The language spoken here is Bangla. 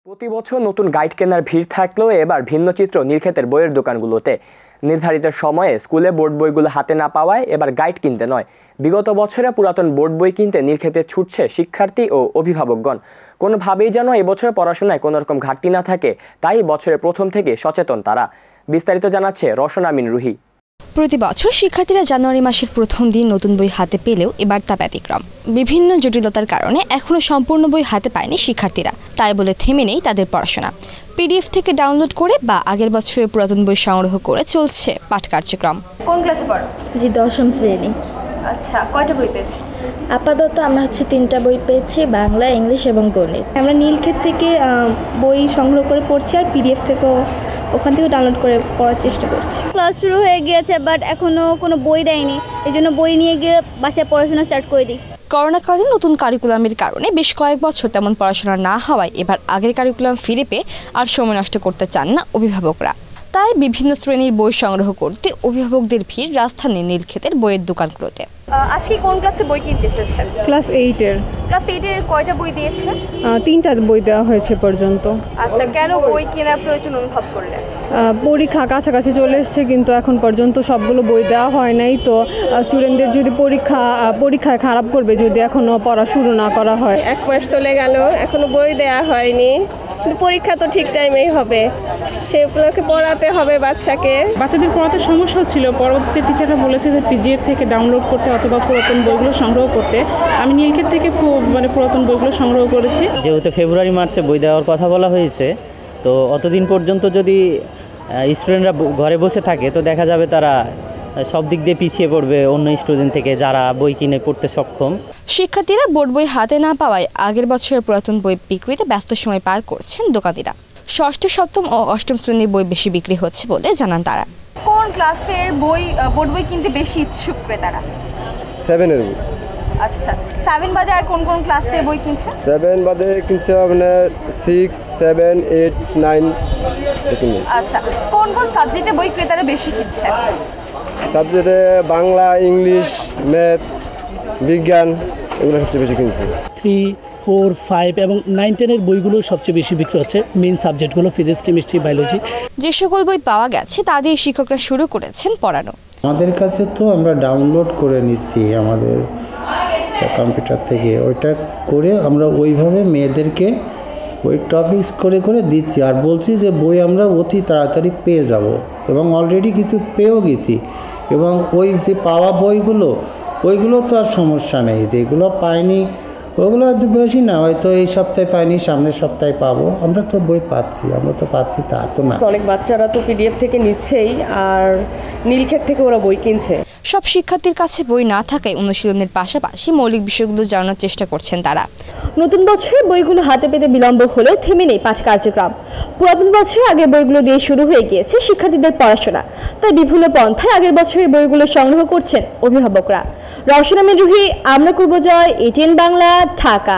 প্রতি বছর নতুন গাইড কেনার ভিড় থাকলেও এবার ভিন্ন চিত্র নীলক্ষেতের বইয়ের দোকানগুলোতে। নির্ধারিত সময়ে স্কুলে বোর্ড বইগুলো হাতে না পাওয়ায় এবার গাইড কিনতে নয়, বিগত বছরে পুরাতন বোর্ড বই কিনতে নীলক্ষেতে ছুটছে শিক্ষার্থী ও অভিভাবকগণ। কোনোভাবেই যেন এবছর পড়াশোনায় কোনো রকম ঘাটতি না থাকে, তাই বছরের প্রথম থেকে সচেতন তারা। বিস্তারিত জানাচ্ছে রওশন আমিন রুহি। প্রতি বছর শিক্ষার্থীরা জানুয়ারি মাসের প্রথম দিন নতুন বই হাতে পেলেও এবার তা ব্যতিক্রম। বিভিন্ন জটিলতার কারণে এখনো সম্পূর্ণ বই হাতে পায়নি শিক্ষার্থীরা, তাই বলে থেমে নেই তাদের পড়াশোনা। পিডিএফ থেকে ডাউনলোড করে বা আগের বছরের পুরাতন বই সংগ্রহ করে চলছে পাঠ কার্যক্রম। কোন ক্লাসে পড়ো? জি, 10ম শ্রেণী। আচ্ছা, কয়টা বই পেয়েছি? আপাতত আমরা 3টা বই পেয়েছি, বাংলা, ইংলিশ এবং গণিত। আমরা নীলক্ষেত থেকে বই সংগ্রহ করে পড়ছি, আর পিডিএফ থেকেও ওখান থেকে ডাউনলোড করে পড়ার চেষ্টা করছি। ক্লাস শুরু হয়ে গিয়েছে, বাট এখনও কোনো বই দেয়নি, এই জন্য বই নিয়ে গিয়ে বাসায় পড়াশোনা স্টার্ট করে দিই। করোনাকালীন নতুন কারিকুলামের কারণে বেশ কয়েক বছর তেমন পড়াশোনা না হওয়ায় এবার আগের কারিকুলাম ফিরে পেয়ে আর সময় নষ্ট করতে চান না অভিভাবকরা। তাই বিভিন্ন শ্রেণীর বই সংগ্রহ করতে অভিভাবকদের ভিড় রাজধানীর নীলক্ষেতের বইয়ের দোকানগুলোতে। আজকে কোন ক্লাসে বই কিনতে এসেছেন? ক্লাস 8-এর। ক্লাস 8-এর কয়টা বই দিয়েছে? 3টা বই দেওয়া হয়েছে পর্যন্ত। আচ্ছা, কেন বই কেনার প্রয়োজন অনুভব করলেন? পরীক্ষা কাছাকাছি চলে এসছে, কিন্তু এখন পর্যন্ত সবগুলো বই দেওয়া হয় নাই। তো স্টুডেন্টদের যদি পরীক্ষায় খারাপ করবে যদি এখনও পড়া শুরু না করা হয়। 1 মাস চলে গেল, এখনো বই দেওয়া হয়নি, কিন্তু পরীক্ষা তো ঠিক টাইমেই হবে, সেগুলোকে পড়াতে হবে বাচ্চাকে। বাচ্চাদের পড়াতে সমস্যা হচ্ছিল, পরবর্তীতে টিচাররা বলেছে যে পিডিএফ থেকে ডাউনলোড করতে অথবা পুরাতন বইগুলো সংগ্রহ করতে। আমি নীলক্ষেত থেকে পুরাতন বইগুলো সংগ্রহ করেছি। যেহেতু ফেব্রুয়ারি মার্চে বই দেওয়ার কথা বলা হয়েছে, তো অতদিন পর্যন্ত যদি স্টুডেন্টরা ঘরে বসে থাকে তো দেখা যাবে তারা সব দিক দিয়ে পিছিয়ে পড়বে অন্য স্টুডেন্ট থেকে যারা বই কিনে পড়তে সক্ষম। শিক্ষার্থীরা বোর্ড বই হাতে না পাওয়ায় আগের বছরের পুরাতন বই বিক্রিতে ব্যস্ত সময় পার করছেন দোকানিরা। ষষ্ঠ, সপ্তম ও অষ্টম শ্রেণীর বই বেশি বিক্রি হচ্ছে বলে জানান তারা। কোন ক্লাসের বই বোর্ড বই কিনতে বেশি ইচ্ছুক ক্রেতারা? 7-এর বই। আচ্ছা, 7 বাদে আর কোন কোন ক্লাসের বই কিনছে? 7 বাদে কিনছে আপনার 6, 7, 8, 9। আচ্ছা, কোন কোন সাবজেক্টের বই ক্রেতারা বেশি কিনছে? সাবজেক্টে বাংলা, ইংলিশ, ম্যাথ, বিজ্ঞান এগুলো সবচেয়ে বেশি কিনছে। 3, 4, 5 এবং 9, 10-এর বইগুলো সবচেয়ে বেশি বিক্রি হচ্ছে। মেইন সাবজেক্টগুলো ফিজিক্স, কেমিস্ট্রি, বায়োলজি। যে সকল বই পাওয়া গেছে তা দিয়ে শিক্ষকরা শুরু করেছেন পড়ানো। আমাদের কাছে তো আমরা ডাউনলোড করে নিচ্ছি আমাদের কম্পিউটার থেকে, ওইটা করে আমরা ওইভাবে মেয়েদেরকে ওই টপিকস করে করে দিচ্ছি, আর বলছি যে বই আমরা অতি তাড়াতাড়ি পেয়ে যাব, এবং অলরেডি কিছু পেয়েও গেছি। এবং ওই যে পাওয়া বইগুলো ওইগুলো তো আর সমস্যা নেই, যেগুলো পাইনি ওগুলো বেশি না, হয়তো এই সপ্তাহে পাইনি, সামনের সপ্তাহে পাবো। আমরা তো বই পাচ্ছি, আমরা তো পাচ্ছি তা তো না। অনেক বাচ্চারা তো পিডিএফ থেকে নিচ্ছেই, আর নীলক্ষেত থেকে ওরা বই কিনছে। সব শিক্ষার্থীর কাছে বই না থাকায় অনুশীলনের পাশাপাশি মৌলিক বিষয়গুলো জানার চেষ্টা করছেন তারা। নতুন বছরে বইগুলো হাতে পেতে বিলম্ব হলেও থেমে নেই পাঠ কার্যক্রম। পুরাতন বছরে আগের বইগুলো দিয়ে শুরু হয়ে গিয়েছে শিক্ষার্থীদের পড়াশোনা, তাই বিভিন্ন পন্থায় আগের বছরের বইগুলো সংগ্রহ করছেন অভিভাবকরা। রওশন আমিন রুহি, আমরা করব জয়, ATN বাংলা, ঢাকা।